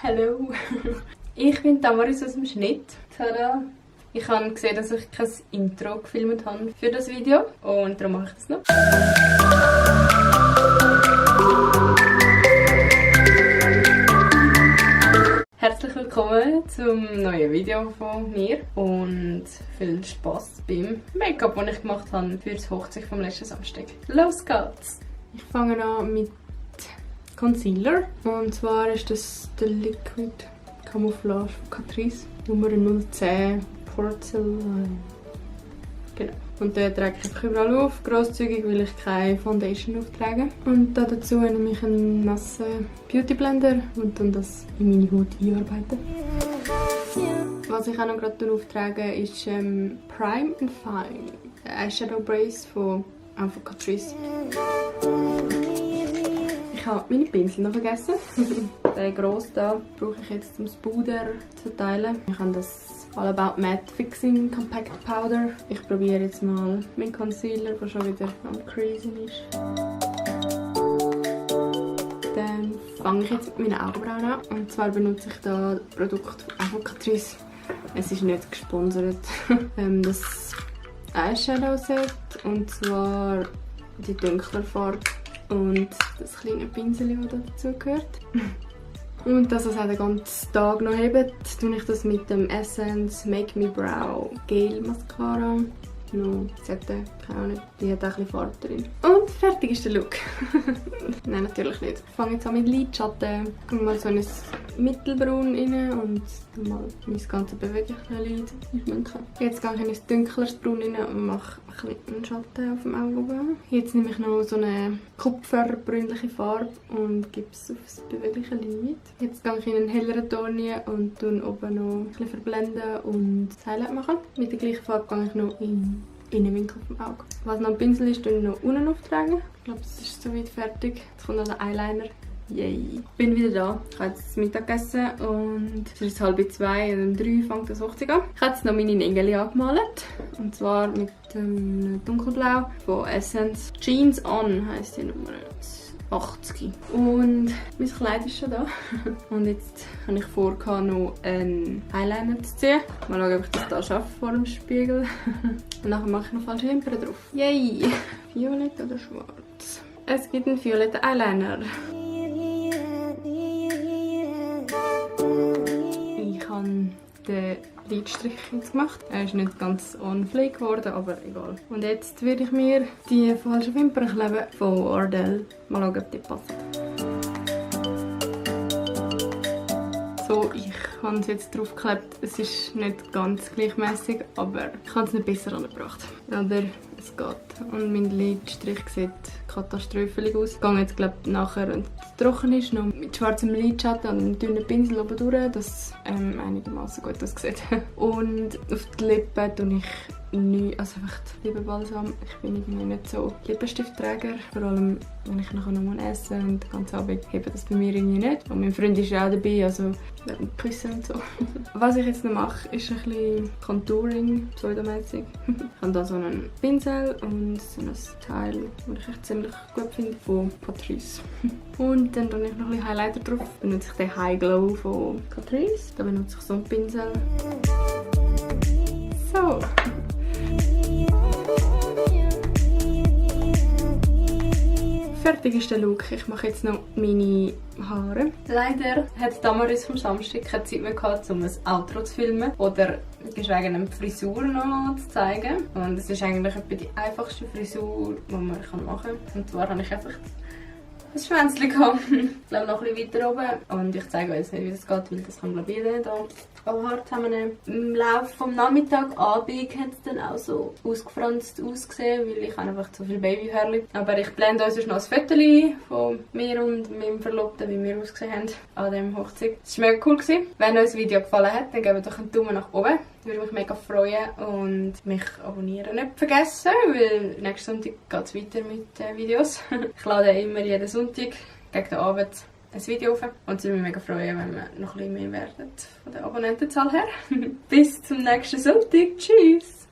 Hallo! Ich bin Tamaris aus dem Schnitt. Tada! Ich habe gesehen, dass ich kein Intro gefilmt habe für das Video und darum mache ich das noch. Herzlich willkommen zum neuen Video von mir und viel Spaß beim Make-up, das ich gemacht habe für das Hochzeit vom letzten Samstag. Los geht's! Ich fange an mit Concealer und zwar ist das der Liquid Camouflage von Catrice Nummer 010 Porcelain. Genau. Und den trage ich einfach überall auf, grosszügig, weil ich keine Foundation auftrage. Und dazu nehme ich einen nassen Beauty Blender und dann das in meine Haut einarbeiten. Was ich auch noch gerade auftrage ist Prime and Fine, der Eyeshadow Base von Catrice. Ich habe meine Pinsel noch vergessen. Den grossen hier brauche ich jetzt, um das Puder zu verteilen. Ich habe das All About Matte Fixing Compact Powder. Ich probiere jetzt mal meinen Concealer, der schon wieder am Creasen ist. Dann fange ich jetzt mit meinen Augenbrauen an. Und zwar benutze ich hier das Produkt von Catrice. Es ist nicht gesponsert. Das Eyeshadow Set. Und zwar die dunkle Farbe. Und das kleine Pinsel, das dazu gehört. Und dass es auch den ganzen Tag noch hebt, tue ich das mit dem Essence Make Me Brow Gel Mascara. Noch Sette, keine Ahnung, die hat auch ein bisschen Farbe drin. Und fertig ist der Look. Nein, natürlich nicht. Ich fange jetzt an mit Lidschatten. Ich gehe mal so ein Mittelbraun rein und mal mein ganzes bewegliche Lid schminken. Jetzt gehe ich in ein dunkleres Braun rein und mache ein bisschen einen Schatten auf dem Augenbrauen. Jetzt nehme ich noch so eine kupferbrünliche Farbe und gebe es auf das bewegliche Lid. Jetzt gehe ich in einen helleren Ton rein und tue oben noch ein bisschen verblenden und das Highlight machen. Mit der gleichen Farbe gehe ich noch in Innenwinkel vom Auge. Was noch ein Pinsel ist, tue ich noch unten auftragen. Ich glaube, es ist soweit fertig. Jetzt kommt noch der Eyeliner. Yay! Ich bin wieder da. Ich habe jetzt Mittag gegessen und es ist 1:30 und um 3 fängt das Hochzeit an. Ich habe jetzt noch meine Nägel angemalt. Und zwar mit dunkelblau von Essence. Jeans On heisst die Nummer 80. Und mein Kleid ist schon da. Und jetzt habe ich vor, noch einen Eyeliner zu ziehen. Mal schauen, ob ich das hier schaffe vor dem Spiegel. Und nachher mache ich noch falsche Wimpern drauf. Yay! Violett oder schwarz? Es gibt einen violetten Eyeliner. Ich habe den Lidstrich jetzt gemacht. Er ist nicht ganz on fleek geworden, aber egal. Und jetzt werde ich mir die falschen Wimpern kleben von Ardell. Mal schauen, ob die passen. So, ich habe es jetzt drauf geklebt. Es ist nicht ganz gleichmäßig, aber ich habe es nicht besser angebracht. Aber es geht. Und mein Lidstrich sieht katastrophal aus. Ich gehe jetzt, glaube ich, nachher, wenn es trocken ist, noch mit schwarzem Lidschatten und einem dünnen Pinsel oben durch, dass es einigermaßen gut aussieht. Und auf die Lippen tue ich nichts, also einfach Lippenbalsam. Ich bin irgendwie nicht so Lippenstiftträger, vor allem wenn ich nachher noch mal esse und den ganzen Abend hebe das bei mir irgendwie nicht. Und mein Freund ist ja auch dabei, also werden küssen und so. Was ich jetzt noch mache, ist ein bisschen Contouring, pseudomäßig. Ich habe hier so einen Pinsel und so ein Teil, das ich echt ziemlich gut finde, von Catrice. Und dann tue ich noch ein bisschen Highlighter drauf. Dann benutze ich den High Glow von Catrice. Da benutze ich so einen Pinsel. So. Fertig ist der Look. Ich mache jetzt noch meine Haare. Leider hat Tamaris vom Samstag keine Zeit mehr gehabt, um ein Outro zu filmen oder geschweige eine Frisur noch zu zeigen. Und es ist eigentlich etwa die einfachste Frisur, die man machen kann. Und zwar habe ich einfach ein Schwänzchen gehabt. Ich glaube noch ein bisschen weiter oben. Und ich zeige euch jetzt nicht, wie das geht, weil das kann glaube ich jeder da. Aber hart haben wir im Laufe des Nachmittags, Abend hat es dann auch so ausgefranst ausgesehen, weil ich habe einfach zu viel Babyhörli. Aber ich blende euch noch ein Foto von mir und meinem Verlobten, wie wir ausgesehen haben an diesem Hochzeit. Es war mega cool. Wenn euch das Video gefallen hat, dann gebt doch einen Daumen nach oben. Ich würde mich mega freuen und mich abonnieren nicht vergessen, weil nächsten Sonntag geht es weiter mit Videos. Ich lade immer jeden Sonntag gegen den Abend ein Video auf und es würde mich mega freuen, wenn wir noch ein bisschen mehr werden von der Abonnentenzahl her. Bis zum nächsten Sonntag. Tschüss!